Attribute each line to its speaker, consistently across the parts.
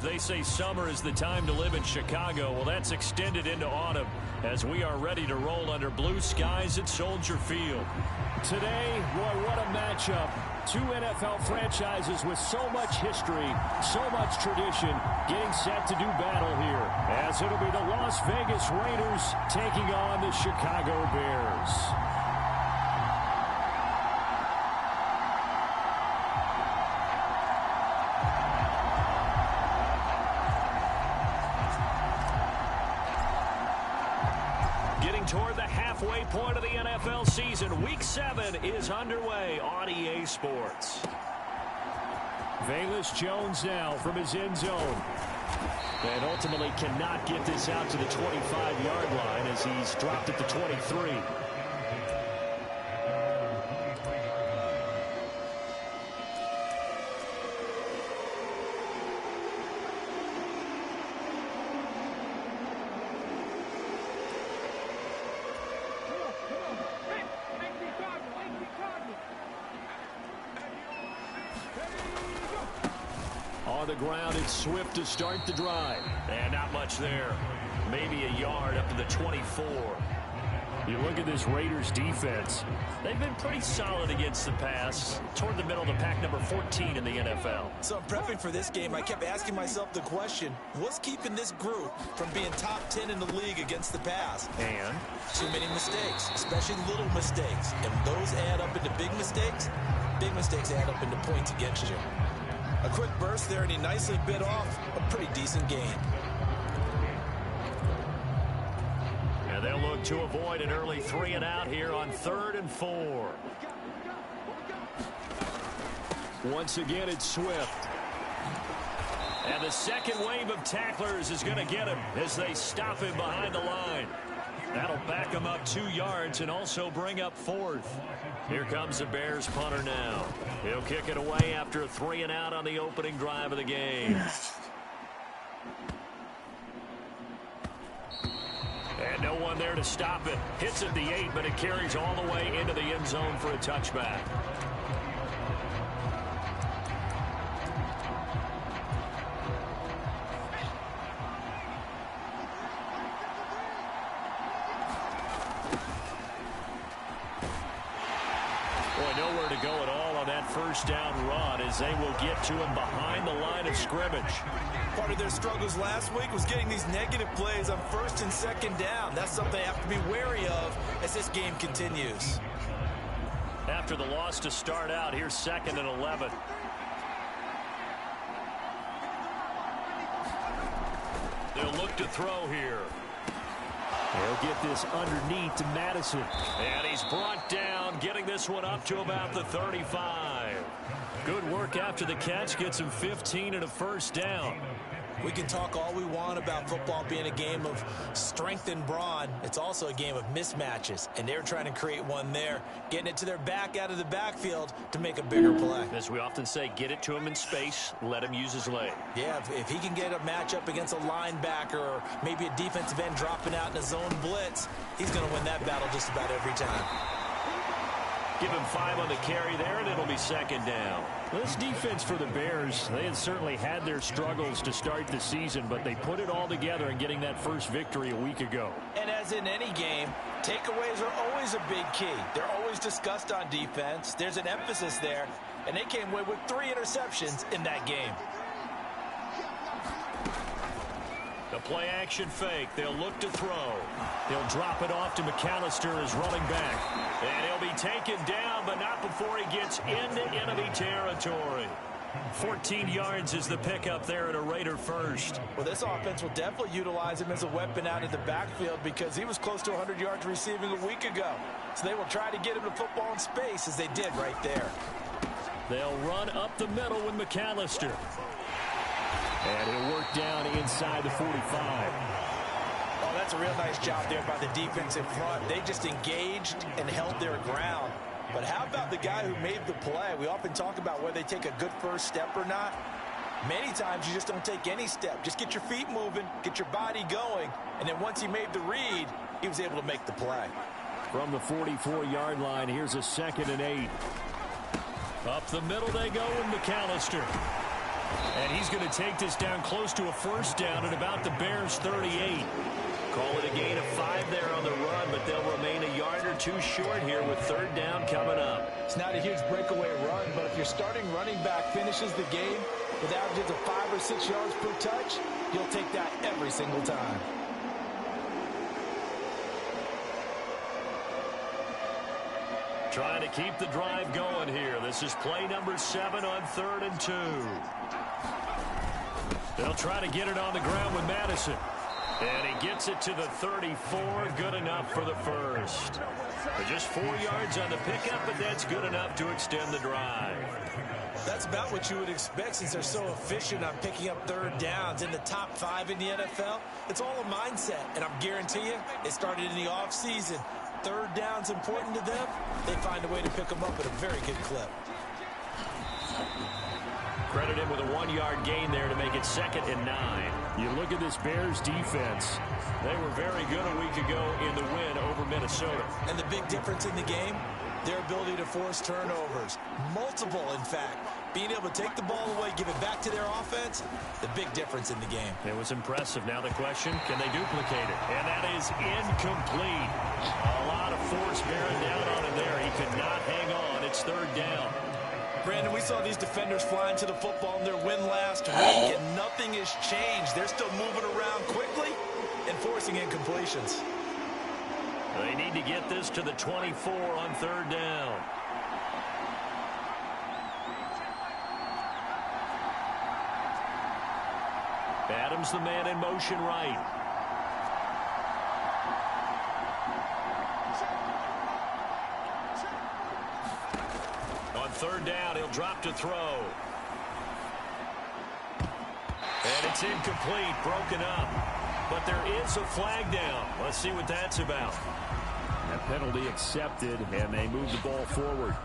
Speaker 1: They say summer is the time to live in Chicago. Well, that's extended into autumn as we are ready to roll under blue skies at Soldier Field. Today, boy, what a matchup. Two NFL franchises with so much history, so much tradition, getting set to do battle here. As it'll be the Las Vegas Raiders taking on the Chicago Bears. Toward the halfway point of the NFL season. Week 7 is underway on EA Sports. Velus Jones now from his end zone. And ultimately cannot get this out to the 25-yard line as he's dropped at the 23. On the ground, it's Swift to start the drive. And not much there. Maybe a yard up to the 24. You look at this Raiders defense. They've been pretty solid against the pass. Toward the middle of the pack, number 14 in the NFL.
Speaker 2: So I'm prepping for this game. I kept asking myself the question, what's keeping this group from being top 10 in the league against the pass?
Speaker 1: And?
Speaker 2: Too many mistakes, especially little mistakes. And those add up into big mistakes. Big mistakes add up into points against you. A quick burst there, and he nicely bit off a pretty decent gain.
Speaker 1: And they'll look to avoid an early 3-and-out here on 3rd and 4. Once again, it's Swift. And the second wave of tacklers is going to get him as they stop him behind the line. That'll back him up 2 yards and also bring up 4th. Here comes the Bears punter now. He'll kick it away after a 3-and-out on the opening drive of the game. And no one there to stop it. Hits at the 8, but it carries all the way into the end zone for a touchback. Nowhere to go at all on that first down run as they will get to him behind the line of scrimmage.
Speaker 2: Part of their struggles last week was getting these negative plays on 1st and 2nd down. That's something they have to be wary of as this game continues.
Speaker 1: After the loss to start out, here's 2nd and 11. They'll look to throw here. They'll get this underneath to Madison. And he's brought down, getting this one up to about the 35. Good work after the catch. Gets him 15 and a first down.
Speaker 2: We can talk all we want about football being a game of strength and brawn. It's also a game of mismatches, and they're trying to create one there, getting it to their back out of the backfield to make a bigger play.
Speaker 1: As we often say, get it to him in space, let him use his leg.
Speaker 2: Yeah, if he can get a matchup against a linebacker or maybe a defensive end dropping out in a zone blitz, he's going to win that battle just about every time.
Speaker 1: Give him 5 on the carry there, and it'll be 2nd down. This defense for the Bears, they had certainly had their struggles to start the season, but they put it all together in getting that first victory a week ago.
Speaker 2: And as in any game, takeaways are always a big key. They're always discussed on defense. There's an emphasis there, and they came away with 3 interceptions in that game.
Speaker 1: The play action fake. They'll look to throw. He'll drop it off to McAllister as running back. And he'll be taken down, but not before he gets into enemy territory. 14 yards is the pickup there at a Raider first.
Speaker 2: Well, this offense will definitely utilize him as a weapon out of the backfield because he was close to 100 yards receiving a week ago. So they will try to get him the football in space as they did right there.
Speaker 1: They'll run up the middle with McAllister. And he'll work down inside the 45.
Speaker 2: Oh, that's a real nice job there by the defense in front. They just engaged and held their ground. But how about the guy who made the play? We often talk about whether they take a good first step or not. Many times you just don't take any step. Just get your feet moving, get your body going, and then once he made the read, he was able to make the play.
Speaker 1: From the 44-yard line, here's a 2nd and 8. Up the middle they go with McAllister. And he's going to take this down close to a first down at about the Bears' 38. Call it a gain of 5 there on the run, but they'll remain a yard or two short here with 3rd down coming up.
Speaker 2: It's not a huge breakaway run, but if your starting running back finishes the game with averages of 5 or 6 yards per touch, you'll take that every single time.
Speaker 1: Trying to keep the drive going here. This is play number 7 on 3rd and 2. They'll try to get it on the ground with Madison. And he gets it to the 34. Good enough for the first. Just 4 yards on the pickup, but that's good enough to extend the drive.
Speaker 2: That's about what you would expect since they're so efficient on picking up 3rd downs in the top 5 in the NFL. It's all a mindset, and I'm guarantee you it started in the offseason. 3rd down's important to them. They find a way to pick them up at a very good clip.
Speaker 1: Credit him with a 1-yard gain there to make it 2nd and 9. You look at this Bears defense. They were very good a week ago in the win over Minnesota.
Speaker 2: And the big difference in the game, their ability to force turnovers. Multiple, in fact. Being able to take the ball away, give it back to their offense, the big difference in the game.
Speaker 1: It was impressive. Now the question, can they duplicate it? And that is incomplete. A lot of force bearing down on him there. He could not hang on. It's 3rd down.
Speaker 2: Brandon, we saw these defenders flying to the football in their win last week, and nothing has changed. They're still moving around quickly and forcing incompletions.
Speaker 1: They need to get this to the 24 on 3rd down. Adams the man in motion right. On 3rd down, he'll drop to throw. And it's incomplete, broken up. But there is a flag down. Let's see what that's about. A penalty accepted, and they move the ball forward.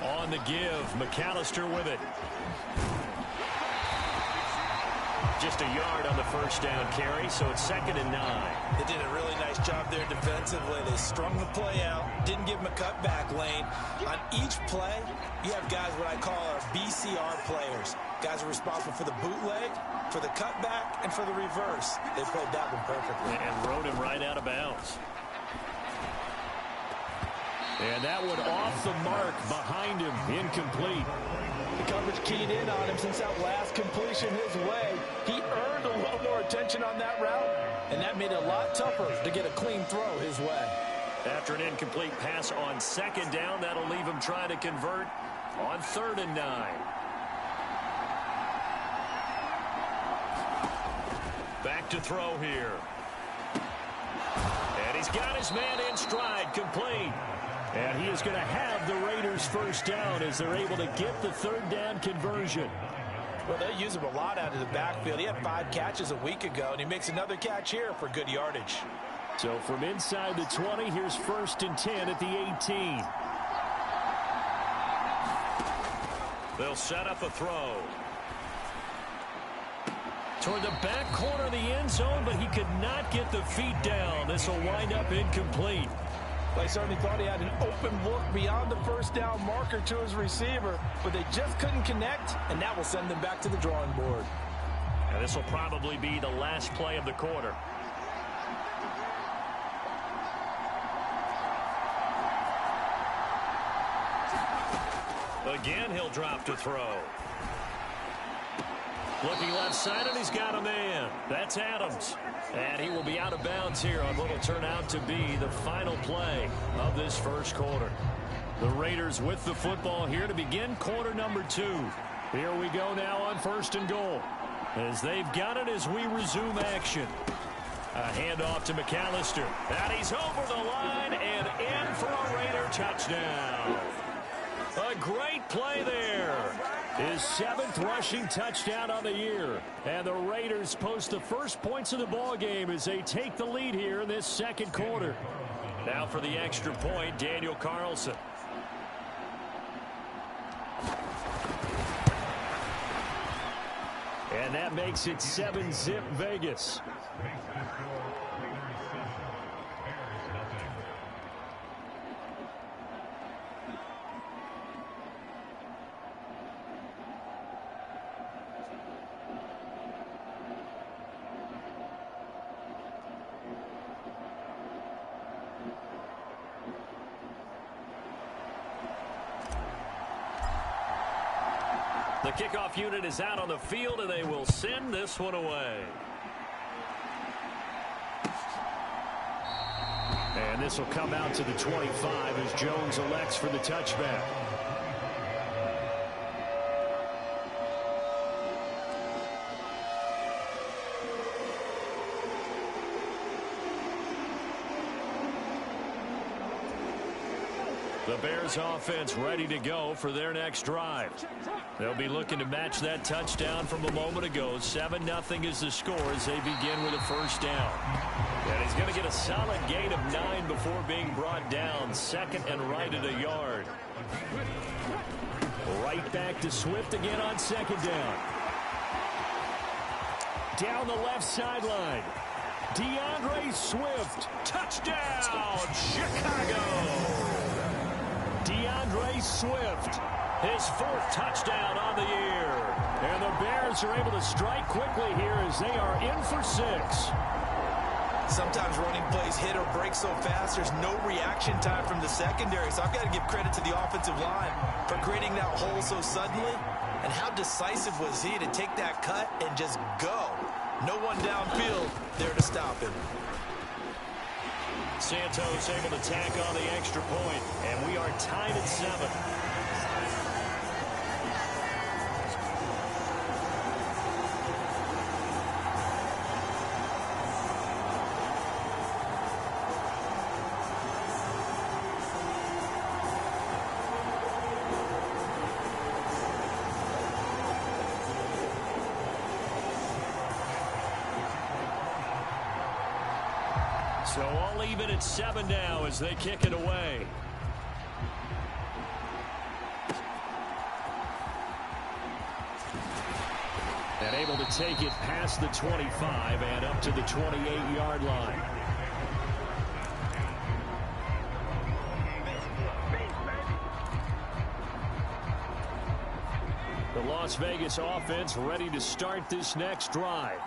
Speaker 1: On the give, McAllister with it. Just a yard on the first down carry, so it's 2nd and 9.
Speaker 2: They did a really nice job there defensively. They strung the play out, didn't give him a cutback lane. On each play, you have guys what I call our BCR players. Guys are responsible for the bootleg, for the cutback, and for the reverse. They played that one perfectly.
Speaker 1: And rode him right out of bounds. And that one off the mark behind him, incomplete.
Speaker 2: The coverage keyed in on him since that last completion his way. He earned a little more attention on that route, and that made it a lot tougher to get a clean throw his way.
Speaker 1: After an incomplete pass on 2nd down, that'll leave him trying to convert on 3rd and 9. Back to throw here. And he's got his man in stride, complete. And he is going to have the Raiders' first down as they're able to get the 3rd down conversion.
Speaker 2: Well, they use him a lot out of the backfield. He had 5 catches a week ago, and he makes another catch here for good yardage.
Speaker 1: So from inside the 20, here's 1st and 10 at the 18. They'll set up a throw. Toward the back corner of the end zone, but he could not get the feet down. This will wind up incomplete.
Speaker 2: Well, I certainly thought he had an open look beyond the first down marker to his receiver, but they just couldn't connect, and that will send them back to the drawing board.
Speaker 1: And this will probably be the last play of the quarter. Again, he'll drop to throw. Looking left side, and he's got a man. That's Adams. And he will be out of bounds here on what will turn out to be the final play of this first quarter. The Raiders with the football here to begin quarter number 2. Here we go now on 1st and goal. As they've got it as we resume action. A handoff to McAllister. And he's over the line and in for a Raider touchdown. A great play there. His 7th rushing touchdown on the year. And the Raiders post the first points of the ball game as they take the lead here in this second quarter. Now for the extra point, Daniel Carlson. And that makes it 7-zip Vegas. The kickoff unit is out on the field, and they will send this one away. And this will come out to the 25 as Jones elects for the touchback. The Bears offense ready to go for their next drive. They'll be looking to match that touchdown from a moment ago. 7-0 is the score as they begin with a first down. And he's going to get a solid gain of 9 before being brought down. Second and right at a yard. Right back to Swift again on second down. Down the left sideline. DeAndre Swift. Touchdown, Chicago. DeAndre Swift, his 4th touchdown on the year. And the Bears are able to strike quickly here as they are in for 6.
Speaker 2: Sometimes running plays hit or break so fast, there's no reaction time from the secondary. So I've got to give credit to the offensive line for creating that hole so suddenly. And how decisive was he to take that cut and just go. No one downfield there to stop him.
Speaker 1: Santos able to tack on the extra point, and we are tied at 7. So all even at 7 now as they kick it away. And able to take it past the 25 and up to the 28-yard line. The Las Vegas offense ready to start this next drive.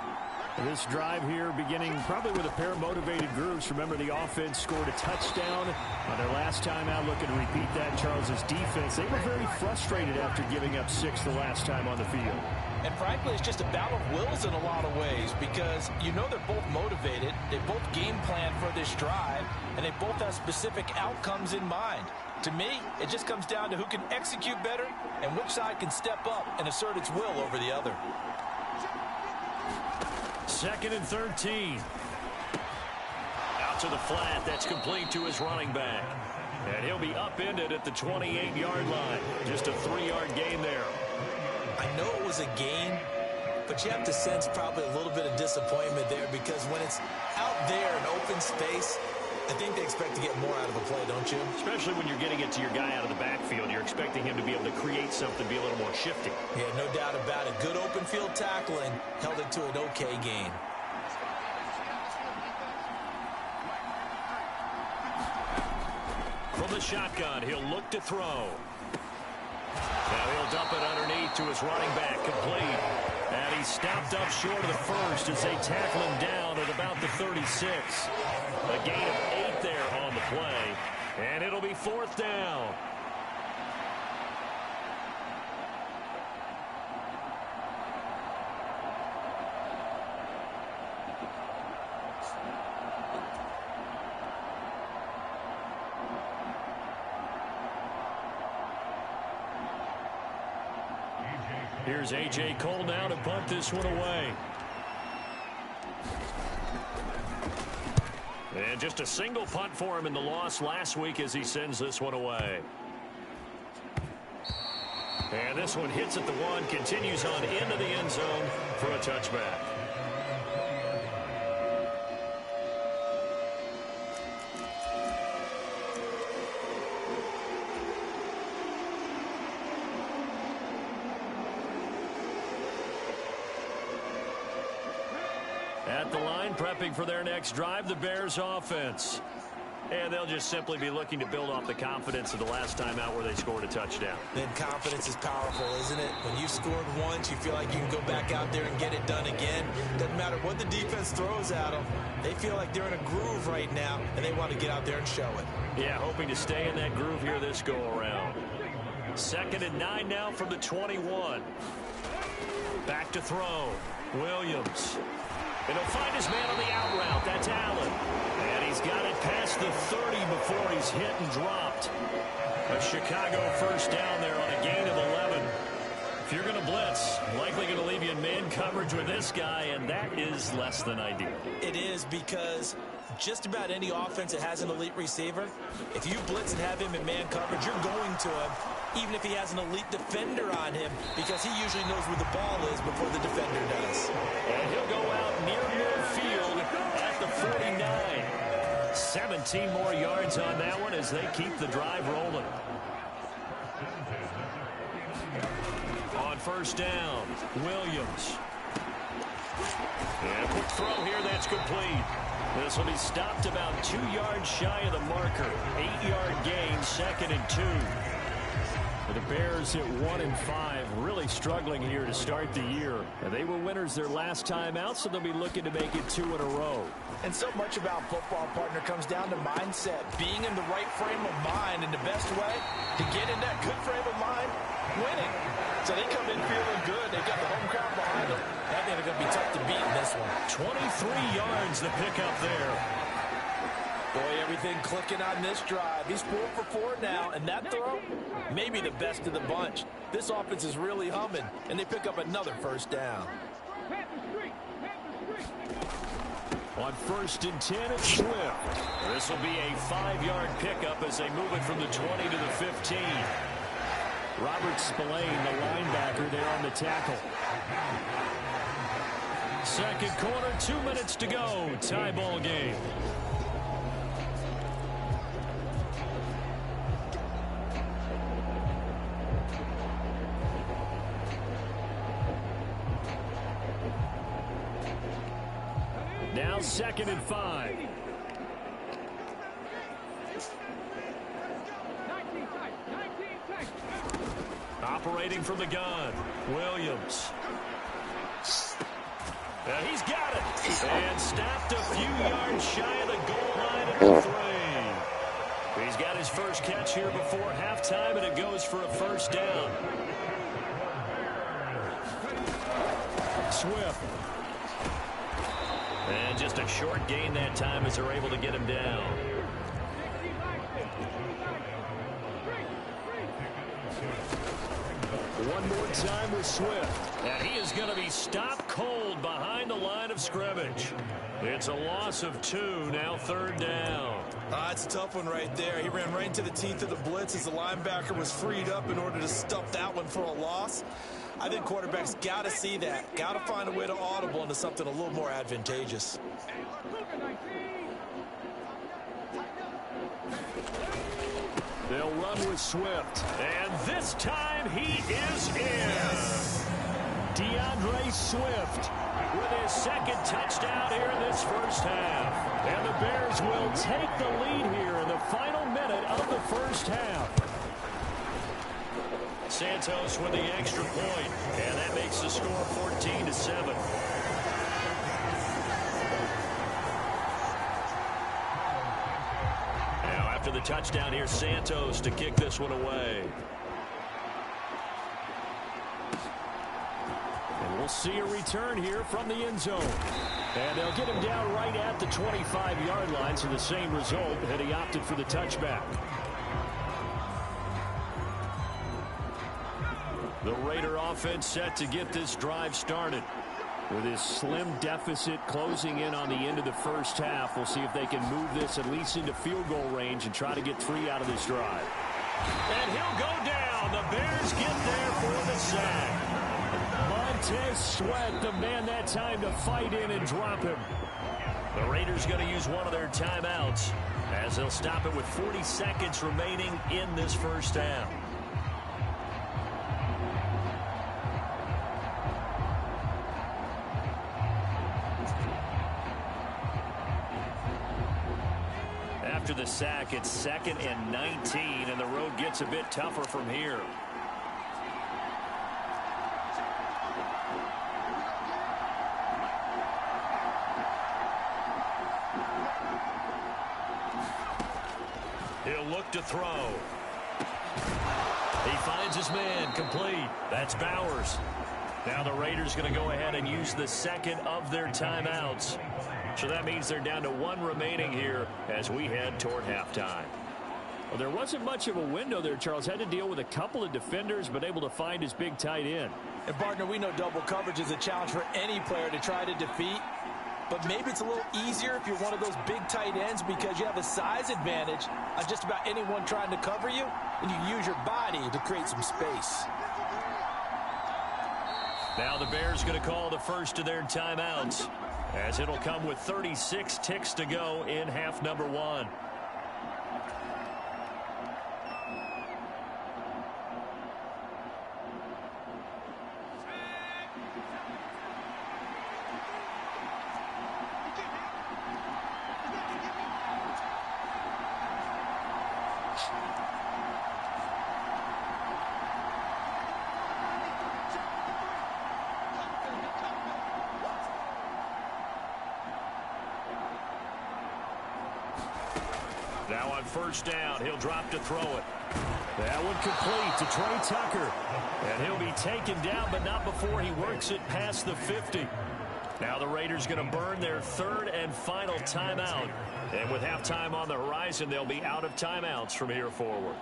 Speaker 1: This drive here beginning probably with a pair of motivated groups. Remember, the offense scored a touchdown on their last time out. Looking to repeat that. Charles's defense, they were very frustrated after giving up 6 the last time on the field.
Speaker 2: And frankly, it's just a battle of wills in a lot of ways because you know they're both motivated. They both game plan for this drive, and they both have specific outcomes in mind. To me, it just comes down to who can execute better and which side can step up and assert its will over the other.
Speaker 1: 2nd and 13. Out to the flat. That's complete to his running back. And he'll be upended at the 28-yard line. Just a 3-yard gain there.
Speaker 2: I know it was a gain, but you have to sense probably a little bit of disappointment there because when it's out there in open space, I think they expect to get more out of a play, don't you?
Speaker 1: Especially when you're getting it to your guy out of the backfield. You're expecting him to be able to create something, be a little more shifty.
Speaker 2: Yeah, no doubt about it. Good open field tackling held it to an okay gain.
Speaker 1: From the shotgun, he'll look to throw. Now he'll dump it underneath to his running back, complete. And he's stopped up short of the first as they tackle him down at about the 36. A gain of 8 there on the play. And it'll be 4th down. Here's A.J. Cole now to punt this one away. And just a single punt for him in the loss last week as he sends this one away. And this one hits at the 1, continues on into the end zone for a touchback. At the line, prepping for their next drive, the Bears offense. And they'll just simply be looking to build off the confidence of the last time out where they scored a touchdown.
Speaker 2: Then confidence is powerful, isn't it? When you've scored once, you feel like you can go back out there and get it done again. Doesn't matter what the defense throws at them. They feel like they're in a groove right now, and they want to get out there and show it. Yeah, hoping to stay in that groove here this go-around. 2nd and 9 now from the 21. Back to throw. Williams. And he'll find his man on the out route. That's Allen. And he's got it past the 30 before he's hit and dropped. A Chicago first down there on a gain of 11. If you're going to blitz, likely going to leave you in man coverage with this guy, and that is less than ideal. It is, because just about any offense that has an elite receiver, if you blitz and have him in man coverage, you're going to him, even if he has an elite defender on him, because he usually knows where the ball is before the defender does. And he'll go out near midfield at the 49. 17 more yards on that one as they keep the drive rolling. On first down, Williams. And a quick throw here that's complete. This will be stopped about 2 yards shy of the marker. 8-yard gain, 2nd and 2. The Bears at 1-5, really struggling here to start the year. And they were winners their last time out, so they'll be looking to make it 2 in a row. And so much about football, partner, comes down to mindset. Being in the right frame of mind, and the best way to get in that good frame of mind, winning. So they come in feeling good. They've got the home crowd behind them. I think they're going to be tough to beat in this one. 23 yards the pickup there. Boy, everything clicking on this drive. He's 4 for 4 now, and that throw, maybe the best of the bunch. This offense is really humming, and they pick up another first down. On 1st and 10, it's Swift. This will be a 5-yard pickup as they move it from the 20 to the 15. Robert Spillane, the linebacker, there on the tackle. Second quarter, 2 minutes to go. Tie ball game. Now 2nd and 5. Operating from the gun, Williams. He's got it. And stopped a few yards shy of the goal line at the 3. He's got his first catch here before halftime, and it goes for a first down. Swift. And just a short gain that time as they're able to get him down. One more time with Swift. And he is going to be stopped cold behind the line of scrimmage. It's a loss of 2, now 3rd down. It's a tough one right there. He ran right into the teeth of the blitz as the linebacker was freed up in order to stuff that one for a loss. I think quarterbacks got to see that. Got to find a way to audible into something a little more advantageous. They'll run with Swift. And this time he is in. DeAndre Swift with his 2nd touchdown here in this first half. And the Bears will take the lead here in the final minute of the first half. Santos with the extra point, and that makes the score 14-7. Now after the touchdown here, Santos to kick this one away. And we'll see a return here from the end zone. And they'll get him down right at the 25-yard line, so the same result, and he opted for the touchback. The Raider offense set to get this drive started. With his slim deficit closing in on the end of the first half, we'll see if they can move this at least into field goal range and try to get 3 out of this drive.
Speaker 1: And he'll go down. The Bears get there for the sack. Montez Sweat, the man that time to fight in and drop him. The Raiders going to use one of their timeouts as they'll stop it with 40 seconds remaining in this first half. After the sack, it's 2nd and 19, and the road gets a bit tougher from here. He'll look to throw. He finds his man, complete. That's Bowers. Now the Raiders going to go ahead and use the second of their timeouts. So that means they're down to one remaining here as we head toward halftime. Well, there wasn't much of a window there, Charles. Had to deal with a couple of defenders, but able to find his big tight end.
Speaker 2: And, partner, we know double coverage is a challenge for any player to try to defeat. But maybe it's a little easier if you're one of those big tight ends because you have a size advantage on just about anyone trying to cover you, and you use your body to create some space.
Speaker 1: Now the Bears going to call the first of their timeouts, as it'll come with 36 ticks to go in half number one. Now on first down, he'll drop to throw it. That one complete to Trey Tucker. And he'll be taken down, but not before he works it past the 50. Now the Raiders going to burn their third and final timeout. And with halftime on the horizon, they'll be out of timeouts from here forward.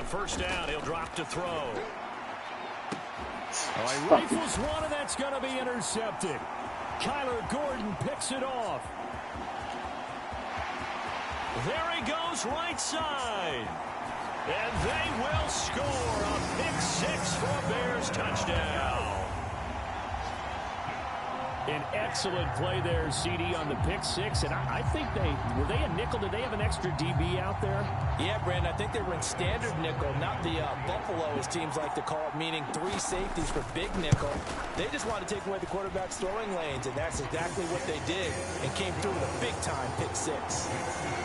Speaker 1: First down, he'll drop to throw. Oh, he rifles one, and that's going to be intercepted. Kyler Gordon picks it off. There he goes, right side. And they will score a pick six for a Bears touchdown. An excellent play there, CD, on the pick six. And I think were they a nickel? Did they have an extra DB out there?
Speaker 2: Yeah, Brandon, I think they were in standard nickel, not the Buffalo, as teams like to call it, meaning three safeties for big nickel. They just wanted to take away the quarterback's throwing lanes, and that's exactly what they did, and came through with a big-time pick six.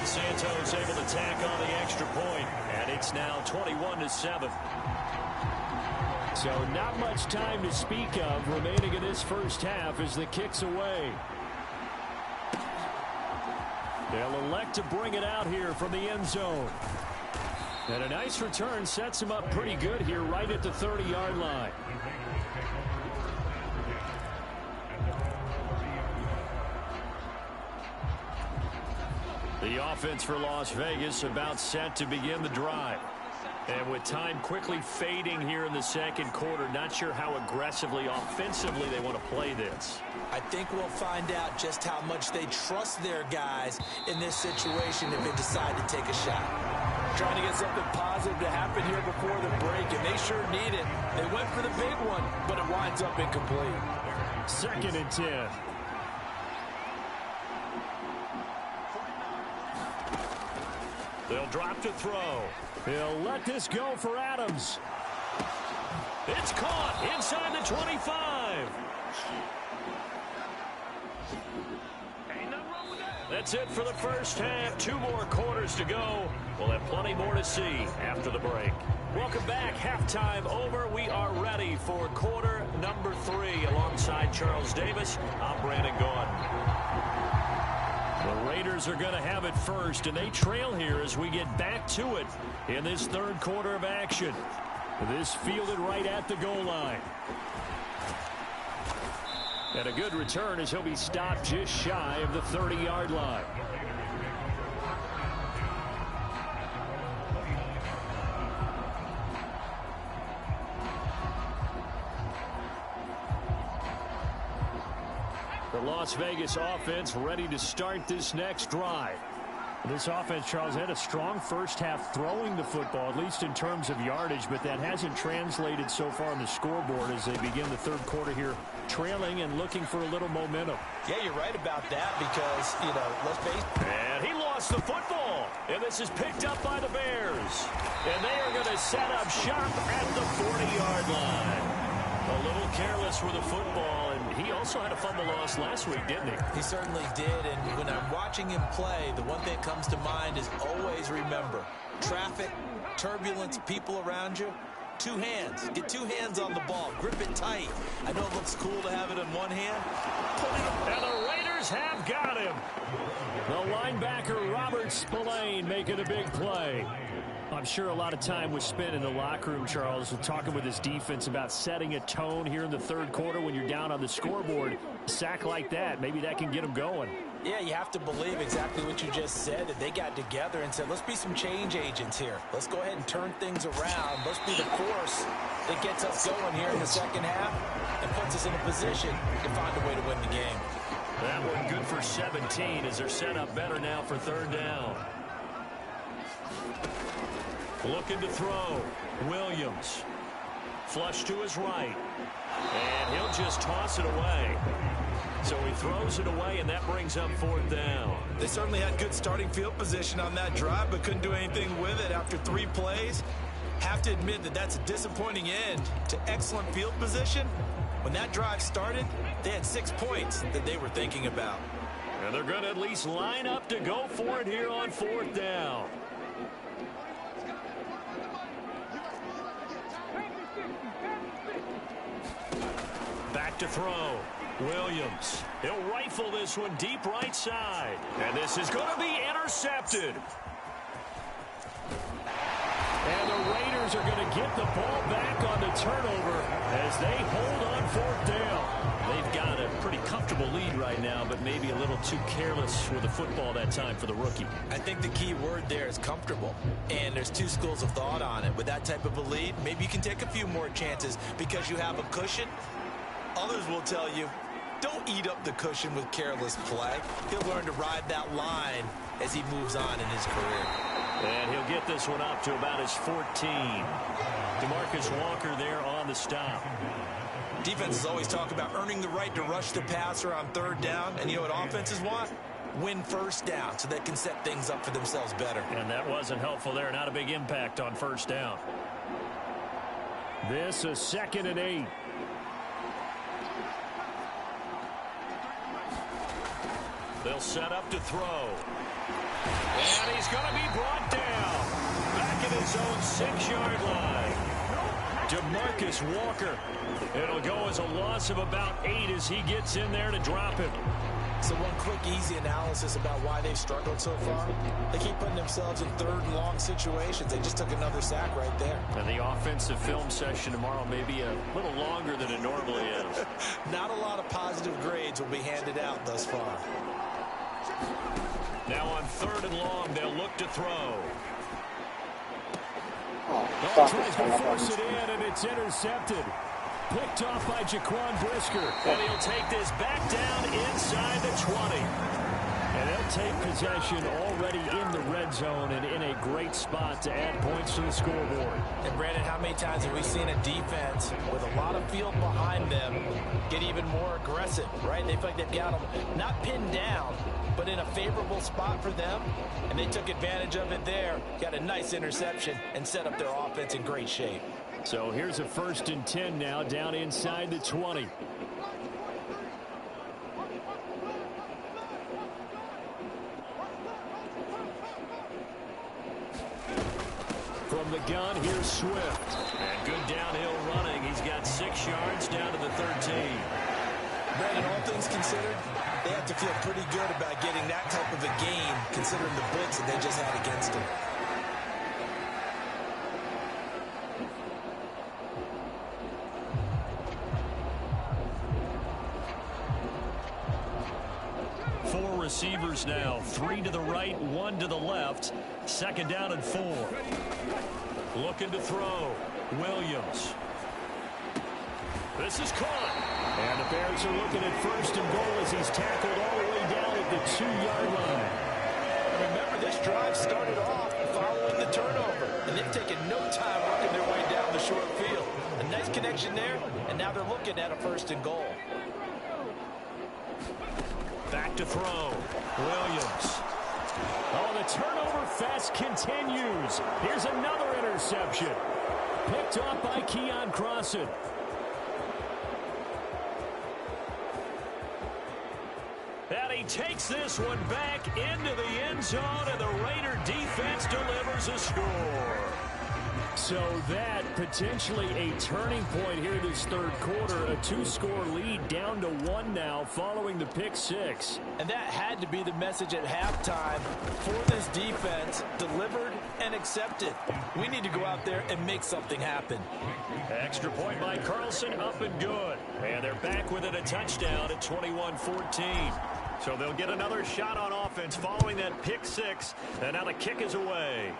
Speaker 1: Santos able to tack on the extra point, and it's now 21-7. So not much time to speak of remaining in this first half as the kick's away. They'll elect to bring it out here from the end zone. And a nice return sets him up pretty good here right at the 30-yard line. The offense for Las Vegas about set to begin the drive. And with time quickly fading here in the second quarter, not sure how aggressively, offensively they want to play this.
Speaker 2: I think we'll find out just how much they trust their guys in this situation if they decide to take a shot. Trying to get something positive to happen here before the break, and they sure need it. They went for the big one, but it winds up incomplete.
Speaker 1: 2nd and 10. They'll drop to throw. He'll let this go for Adams. It's caught inside the 25. That's it for the first half. 2 more quarters to go. We'll have plenty more to see after the break. Welcome back. Halftime over. We are ready for quarter number 3. Alongside Charles Davis, I'm Brandon Gaudin. The Raiders are going to have it first, and they trail here as we get back to it in this third quarter of action. This fielded right at the goal line. And a good return as he'll be stopped just shy of the 30-yard line. The Las Vegas offense ready to start this next drive. This offense, Charles, had a strong first half throwing the football, at least in terms of yardage, but that hasn't translated so far on the scoreboard as they begin the third quarter here, trailing and looking for a little momentum.
Speaker 2: Yeah, you're right about that because, let's face it.
Speaker 1: And he lost the football, and this is picked up by the Bears. And they are going to set up shop at the 40-yard line. A little careless with the football, and he also had a fumble loss last week, didn't he?
Speaker 2: He certainly did, and when I'm watching him play, the one thing that comes to mind is always remember, traffic, turbulence, people around you, two hands. Get two hands on the ball. Grip it tight. I know it looks cool to have it in one hand.
Speaker 1: And the Raiders have got him. The linebacker, Robert Spillane, making a big play. I'm sure a lot of time was spent in the locker room, Charles, talking with his defense about setting a tone here in the third quarter when you're down on the scoreboard. A sack like that, maybe that can get them going.
Speaker 2: Yeah, you have to believe exactly what you just said, that they got together and said, let's be some change agents here. Let's go ahead and turn things around. Let's be the force that gets us going here in the second half and puts us in a position to find a way to win the game.
Speaker 1: That one good for 17 as they're set up better now for third down. Looking to throw. Williams. Flush to his right. And he'll just toss it away. So he throws it away, and that brings up fourth down.
Speaker 2: They certainly had good starting field position on that drive, but couldn't do anything with it after 3 plays. Have to admit that that's a disappointing end to excellent field position. When that drive started, they had 6 points that they were thinking about.
Speaker 1: And they're going to at least line up to go for it here on fourth down. Back to throw. Williams. He'll rifle this one deep right side. And this is going to be intercepted. And the Raiders are going to get the ball back on the turnover as they hold on fourth down. They've got a pretty comfortable lead right now, but maybe a little too careless with the football that time for the rookie.
Speaker 2: I think the key word there is comfortable. And there's 2 schools of thought on it. With that type of a lead, maybe you can take a few more chances because you have a cushion. Others will tell you, don't eat up the cushion with careless play. He'll learn to ride that line as he moves on in his career.
Speaker 1: And he'll get this one up to about his 14. DeMarcus Walker there on the stop.
Speaker 2: Defenses always talk about earning the right to rush the passer on third down. And you know what offenses want? Win first down so they can set things up for themselves better.
Speaker 1: And that wasn't helpful there. Not a big impact on first down. This is 2nd and 8. They'll set up to throw. And he's going to be brought down. Back at his own 6-yard line. DeMarcus Walker. It'll go as a loss of about 8 as he gets in there to drop him.
Speaker 2: So one quick, easy analysis about why they've struggled so far. They keep putting themselves in third and long situations. They just took another sack right there.
Speaker 1: And the offensive film session tomorrow may be a little longer than it normally is.
Speaker 2: Not a lot of positive grades will be handed out thus far.
Speaker 1: Now on 3rd and long, they'll look to throw. Oh, tries to force it in, and it's intercepted. Picked off by Jaquan Brisker. And he'll take this back down inside the 20. And they'll take possession already in the red zone and in a great spot to add points to the scoreboard.
Speaker 2: And Brandon, how many times have we seen a defense with a lot of field behind them get even more aggressive, right? They feel like they've got them not pinned down, but in a favorable spot for them, and they took advantage of it there, got a nice interception, and set up their offense in great shape.
Speaker 1: So here's a 1st and 10 now, down inside the 20. From the gun, here's Swift. And good downhill running. He's got 6 yards down to the 13.
Speaker 2: Brandon, all things considered, they have to feel pretty good about getting that type of a gain, considering the blitz that they just had against them.
Speaker 1: receivers now. 3 to the right, 1 to the left. 2nd down and 4. Looking to throw. Williams. This is caught. And the Bears are looking at 1st and goal as he's tackled all the way down at the 2-yard line.
Speaker 2: Remember, this drive started off following the turnover, and they've taken no time working their way down the short field. A nice connection there, and now they're looking at a 1st and goal.
Speaker 1: Back to throw. Williams. Oh, the turnover fest continues. Here's another interception. Picked up by Keon Crossan. And he takes this one back into the end zone, and the Raider defense delivers a score. So that potentially a turning point here this 3rd quarter. A 2-score lead down to 1 now following the pick 6.
Speaker 2: And that had to be the message at halftime for this defense. Delivered and accepted. We need to go out there and make something happen.
Speaker 1: Extra point by Carlson, up and good. And they're back within a touchdown at 21-14. So they'll get another shot on offense following that pick 6. And now the kick is away.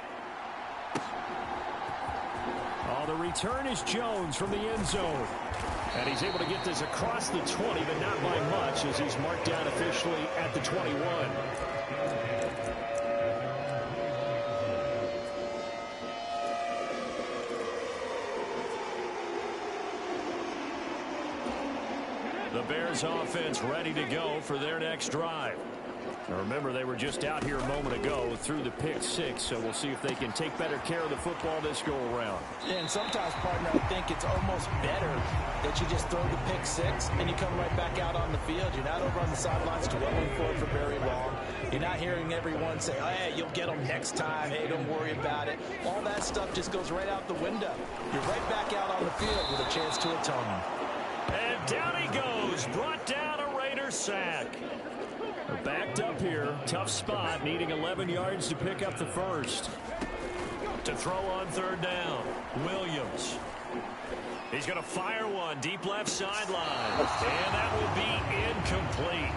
Speaker 1: Oh, the return is Jones from the end zone. And he's able to get this across the 20, but not by much as he's marked down officially at the 21. The Bears offense ready to go for their next drive. Now remember, they were just out here a moment ago through the pick 6, so we'll see if they can take better care of the football this go-around.
Speaker 2: Yeah, and sometimes, partner, I think it's almost better that you just throw the pick 6 and you come right back out on the field. You're not over on the sidelines dwelling for it for very long. You're not hearing everyone say, hey, you'll get them next time. Hey, don't worry about it. All that stuff just goes right out the window. You're right back out on the field with a chance to atone.
Speaker 1: And down he goes, brought down a Raider sack. They're backed up here. Tough spot, needing 11 yards to pick up the 1st. To throw on 3rd down, Williams. He's going to fire one deep left sideline. And that will be incomplete.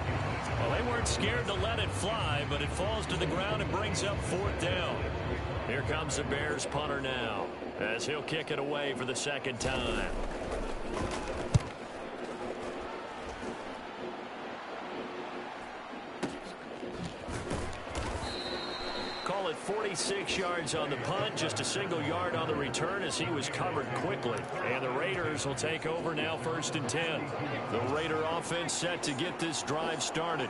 Speaker 1: Well, they weren't scared to let it fly, but it falls to the ground and brings up 4th down. Here comes the Bears punter now, as he'll kick it away for the 2nd time. Call it 46 yards on the punt, just a single yard on the return as he was covered quickly. And the Raiders will take over now 1st and 10. The Raider offense set to get this drive started.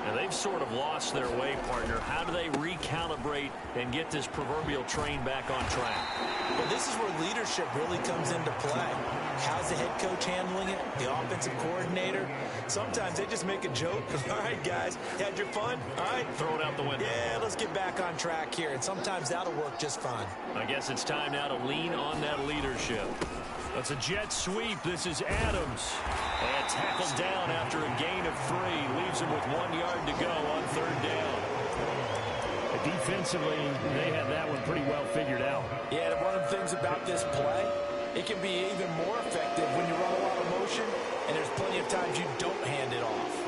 Speaker 1: And they've sort of lost their way, partner. How do they recalibrate and get this proverbial train back on track?
Speaker 2: Well, this is where leadership really comes into play. How's the head coach handling it? The offensive coordinator? Sometimes they just make a joke. All right, guys, you had your fun? All right.
Speaker 1: Throw it out the window.
Speaker 2: Yeah, let's get back on track here. And sometimes that'll work just fine.
Speaker 1: I guess it's time now to lean on that leadership. That's a jet sweep. This is Adams. And tackled down after a gain of 3. Leaves him with 1 yard to go on 3rd down.
Speaker 3: Defensively, they had that one pretty well figured out.
Speaker 2: Yeah, and one of the things about this play, it can be even more effective when you run a lot of motion, and there's plenty of times you don't hand it off.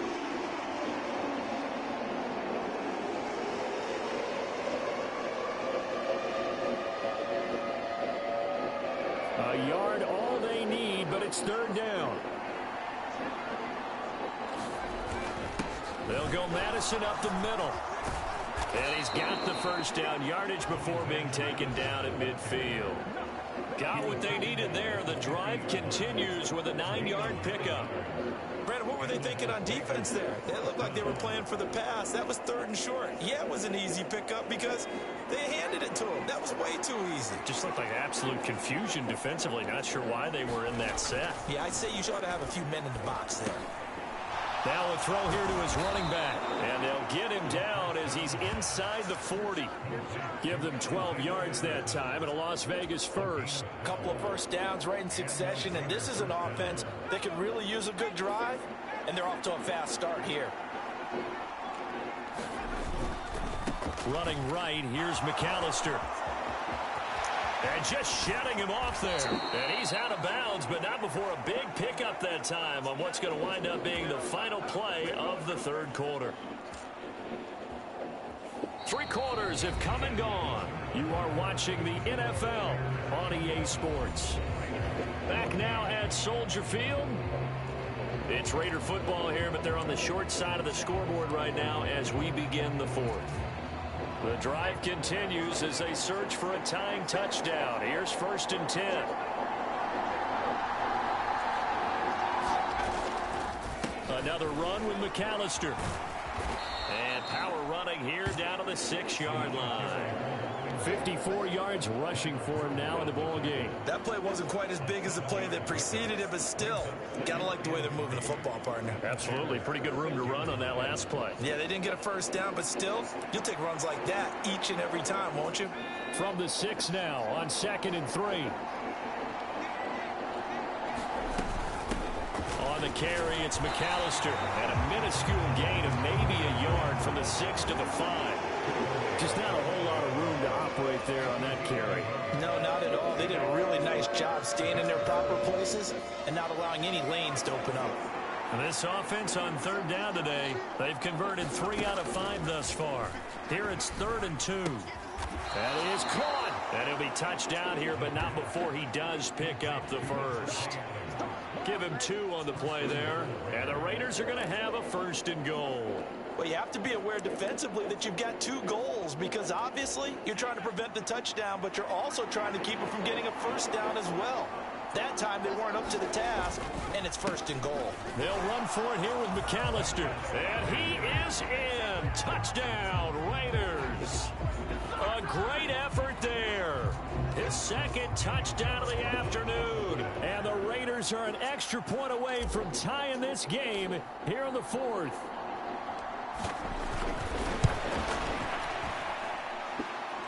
Speaker 3: A yard, all they need, but it's 3rd down.
Speaker 1: They'll go Madison up the middle. And he's got the 1st down yardage before being taken down at midfield. Got what they needed there. The drive continues with a 9-yard pickup.
Speaker 2: Brandon, what were they thinking on defense there? They looked like they were playing for the pass. That was 3rd and short. Yeah, it was an easy pickup because they handed it to him. That was way too easy.
Speaker 1: Just looked like absolute confusion defensively. Not sure why they were in that set.
Speaker 2: Yeah, I'd say you ought to have a few men in the box there.
Speaker 1: Now a throw here to his running back. And they'll get him down as he's inside the 40. Give them 12 yards that time and a Las Vegas 1st.
Speaker 2: Couple of 1st downs right in succession, and this is an offense that could really use a good drive, and they're off to a fast start here.
Speaker 1: Running right, here's McAllister. And just shedding him off there. And he's out of bounds, but not before a big pickup that time on what's going to wind up being the final play of the 3rd quarter. Three quarters have come and gone. You are watching the NFL on EA Sports. Back now at Soldier Field. It's Raider football here, but they're on the short side of the scoreboard right now as we begin the fourth. The drive continues as they search for a tying touchdown. Here's 1st and 10. Another run with McAllister. And power running here down to the 6-yard line. 54 yards rushing for him now in the ball game.
Speaker 2: That play wasn't quite as big as the play that preceded it, but still, gotta like the way they're moving the football, partner.
Speaker 1: Absolutely. Pretty good room to run on that last play.
Speaker 2: Yeah, they didn't get a first down, but still, you'll take runs like that each and every time, won't you?
Speaker 1: From the 6 now on 2nd and 3. On the carry, it's McAllister. And a minuscule gain of maybe a yard from the 6 to the 5. Just not a whole lot of room to operate there on that carry.
Speaker 2: No, not at all. They did a really nice job staying in their proper places and not allowing any lanes to open up.
Speaker 1: And this offense on 3rd down today, they've converted 3 out of 5 thus far. Here it's 3rd and 2. That is caught. And he'll be touched down here, but not before he does pick up the first. Give him 2 on the play there. And the Raiders are going to have a 1st and goal.
Speaker 2: Well, you have to be aware defensively that you've got 2 goals because obviously you're trying to prevent the touchdown, but you're also trying to keep it from getting a first down as well. That time they weren't up to the task, and it's 1st and goal.
Speaker 1: They'll run for it here with McAllister. And he is in. Touchdown, Raiders. A great effort there. His 2nd touchdown of the afternoon. And the Raiders are an extra point away from tying this game here in the 4th.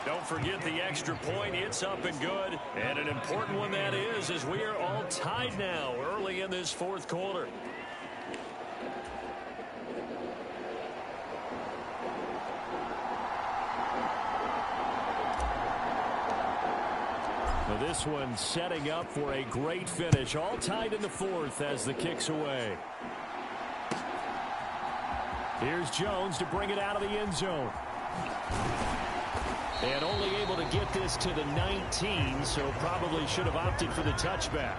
Speaker 1: Don't forget the extra point. It's up and good. And an important one that is, as we are all tied now early in this 4th quarter. Now this one setting up for a great finish. All tied in the 4th as the kick's away. Here's Jones to bring it out of the end zone. And only able to get this to the 19, so probably should have opted for the touchback.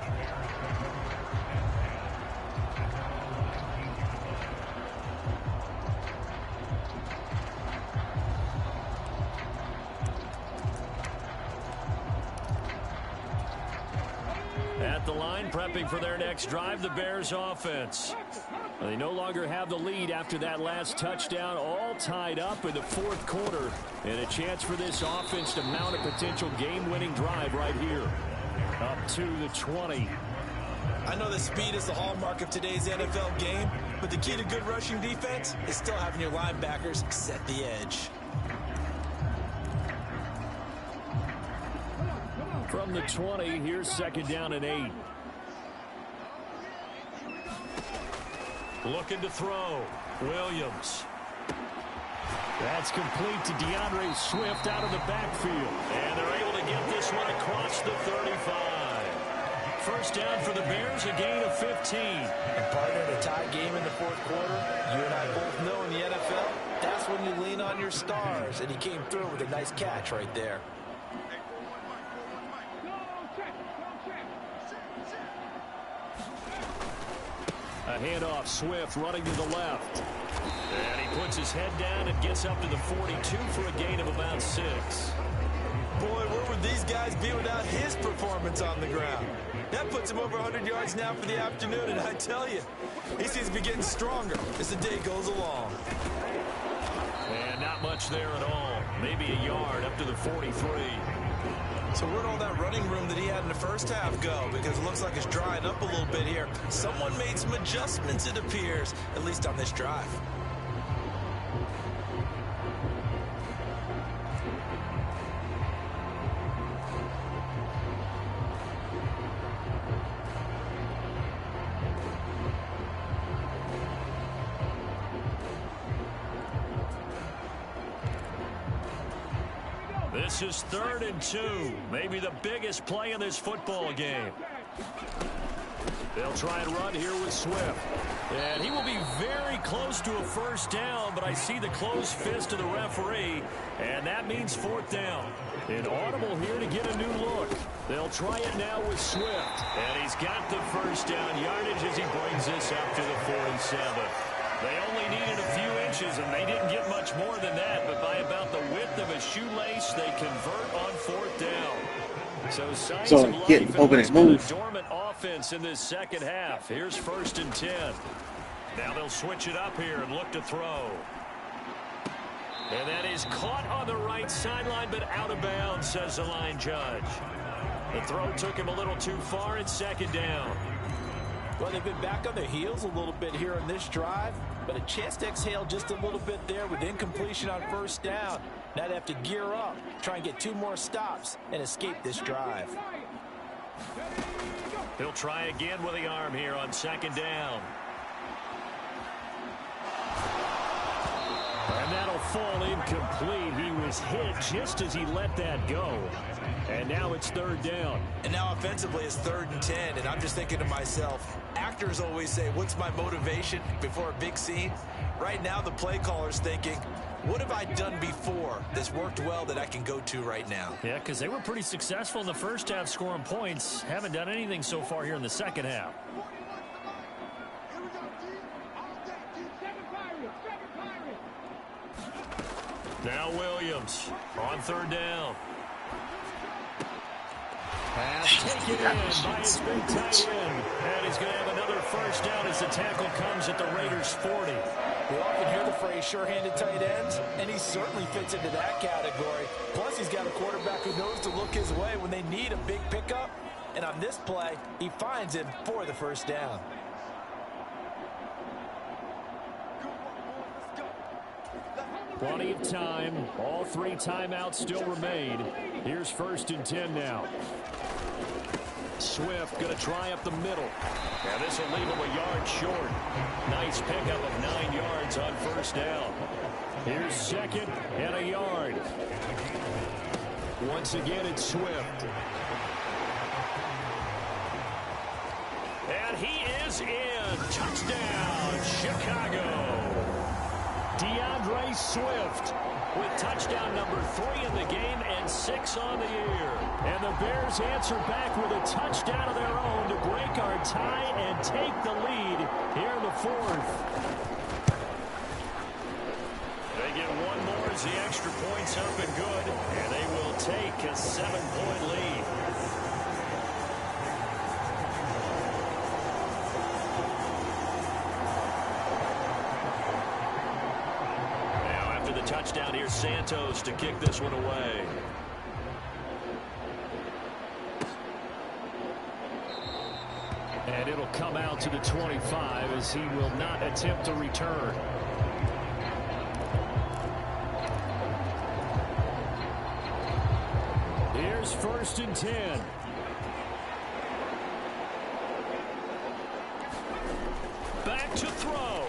Speaker 1: At the line, prepping for their next drive, the Bears offense. They no longer have the lead after that last touchdown, all tied up in the 4th quarter. And a chance for this offense to mount a potential game-winning drive right here. Up to the 20.
Speaker 2: I know that speed is the hallmark of today's NFL game, but the key to good rushing defense is still having your linebackers set the edge.
Speaker 1: From the 20, here's 2nd down and 8. Looking to throw. Williams. That's complete to DeAndre Swift out of the backfield. And they're able to get this one across the 35. First down for the Bears, a gain of 15.
Speaker 2: And partner, in a tie game in the 4th quarter, you and I both know in the NFL, that's when you lean on your stars. And he came through with a nice catch right there.
Speaker 1: A handoff, Swift running to the left. And he puts his head down and gets up to the 42 for a gain of about 6.
Speaker 2: Boy, where would these guys be without his performance on the ground? That puts him over 100 yards now for the afternoon, and I tell you, he seems to be getting stronger as the day goes along.
Speaker 1: And not much there at all. Maybe a yard up to the 43.
Speaker 2: So where'd all that running room that he had in the first half go? Because it looks like it's drying up a little bit here. Someone made some adjustments, it appears, at least on this drive.
Speaker 1: This is 3rd and 2. Maybe the biggest play in this football game. They'll try and run here with Swift. And he will be very close to a first down, but I see the closed fist of the referee, and that means fourth down. An audible here to get a new look. They'll try it now with Swift. And he's got the first down yardage as he brings this up to the 4 and 7. They only needed a few inches, and they didn't get much more than that, but by about the width of a shoelace, they convert on fourth down. So signs of life
Speaker 4: get open and move.
Speaker 1: A dormant offense in this second half. Here's 1st and 10. Now they'll switch it up here and look to throw. And that is caught on the right sideline, but out of bounds, says the line judge. The throw took him a little too far. It's 2nd down.
Speaker 2: Well, they've been back on their heels a little bit here in this drive, but a chance to exhale just a little bit there with incompletion on first down. Now they have to gear up, try and get 2 more stops, and escape this drive.
Speaker 1: He'll try again with the arm here on 2nd down. And that'll fall incomplete. He was hit just as he let that go. And now it's 3rd down.
Speaker 2: And now offensively it's 3rd and 10, and I'm just thinking to myself, actors always say, what's my motivation before a big scene? Right now the play caller's thinking, what have I done before that's worked well that I can go to right now?
Speaker 1: Yeah, because they were pretty successful in the first half scoring points. Haven't done anything so far here in the second half. Now Williams on 3rd down. Pass taken in by his big tight end. And he's going to have another first down as the tackle comes at the Raiders' 40.
Speaker 2: We often hear the phrase sure-handed tight ends, and he certainly fits into that category. Plus, he's got a quarterback who knows to look his way when they need a big pickup. And on this play, he finds him for the first down.
Speaker 1: Plenty of time. All 3 timeouts still remain. Here's 1st and 10 now. Swift going to try up the middle. Now this will leave him a yard short. Nice pickup of 9 yards on first down. Here's 2nd and a yard. Once again, it's Swift. And he is in. Touchdown, Chicago. DeAndre Swift with touchdown number 3 in the game and 6 on the year. And the Bears answer back with a touchdown of their own to break our tie and take the lead here in the 4th. They get 1 more as the extra point's up and good, and they will take a 7-point lead. Touchdown here, Santos to kick this one away. And it'll come out to the 25 as he will not attempt to return. Here's 1st and 10. Back to throw.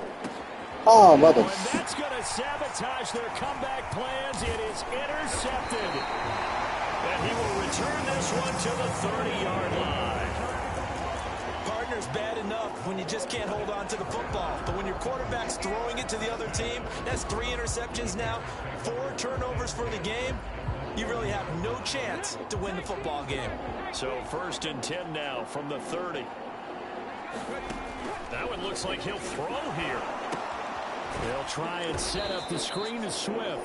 Speaker 4: Oh, mother.
Speaker 1: And that's going to sabotage their comeback plans. It is intercepted. And he will return this one to the 30-yard line.
Speaker 2: Partner's bad enough when you just can't hold on to the football. But when your quarterback's throwing it to the other team, that's 3 interceptions now, 4 turnovers for the game. You really have no chance to win the football game.
Speaker 1: So 1st and 10 now from the 30. That one looks like he'll throw here. They'll try and set up the screen to Swift.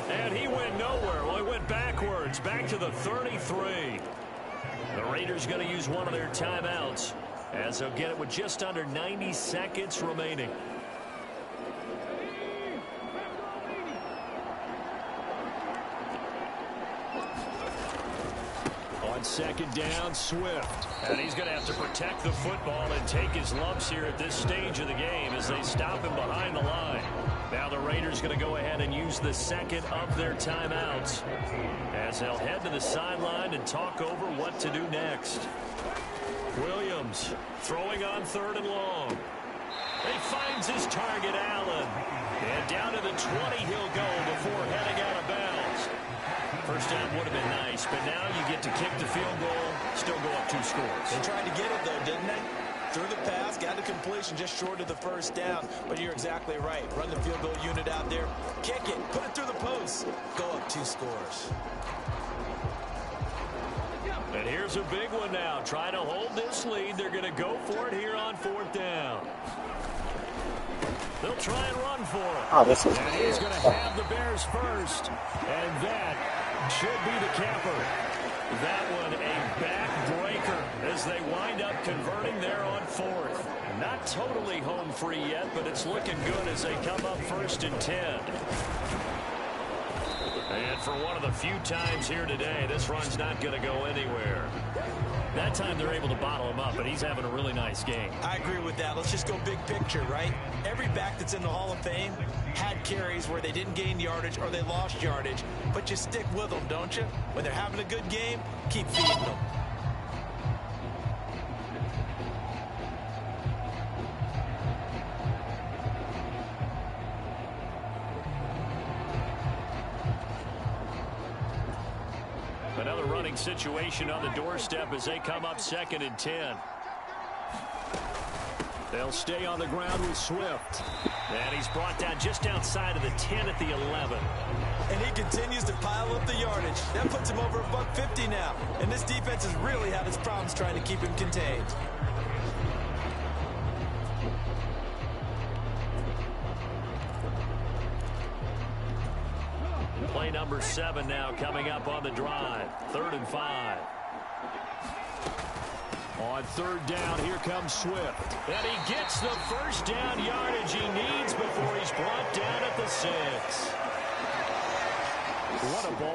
Speaker 1: And he went nowhere. Well, he went backwards, back to the 33. The Raiders going to use one of their timeouts as they'll get it with just under 90 seconds remaining. On 2nd down, Swift. And he's going to have to protect the football and take his lumps here at this stage of the game as they stop him behind the line. Now the Raiders going to go ahead and use the 2nd of their timeouts as they'll head to the sideline and talk over what to do next. Williams throwing on 3rd and long. He finds his target, Allen. And down to the 20 he'll go before heading out of bounds. First down would have been nice, but now you get to kick the field goal, still go up 2 scores.
Speaker 2: They tried to get it, though, didn't they? Threw the pass, got the completion just short of the first down. But you're exactly right. Run the field goal unit out there. Kick it. Put it through the post. Go up 2 scores.
Speaker 1: And here's a big one now. Trying to hold this lead. They're going to go for it here on 4th down. They'll try and run for it.
Speaker 4: Oh, this is
Speaker 1: And he's going to have the Bears first. And that should be the capper. That one a backbreaker as they wind up converting there on 4th. Not totally home free yet, but it's looking good as they come up 1st and 10. And for one of the few times here today, this run's not going to go anywhere. That time they're able to bottle him up, but he's having a really nice game.
Speaker 2: I agree with that. Let's just go big picture, right? Every back that's in the Hall of Fame had carries where they didn't gain yardage or they lost yardage, but you stick with them, don't you? When they're having a good game, keep feeding them.
Speaker 1: Another running situation on the doorstep as they come up 2nd and 10. They'll stay on the ground with Swift. And he's brought down just outside of the 10 at the 11.
Speaker 2: And he continues to pile up the yardage. That puts him over $150 now. And this defense has really had its problems trying to keep him contained.
Speaker 1: Play number 7 now coming up on the drive. 3rd and 5. On 3rd down, here comes Swift. And he gets the first down yardage he needs before he's brought down at the 6. What a ball.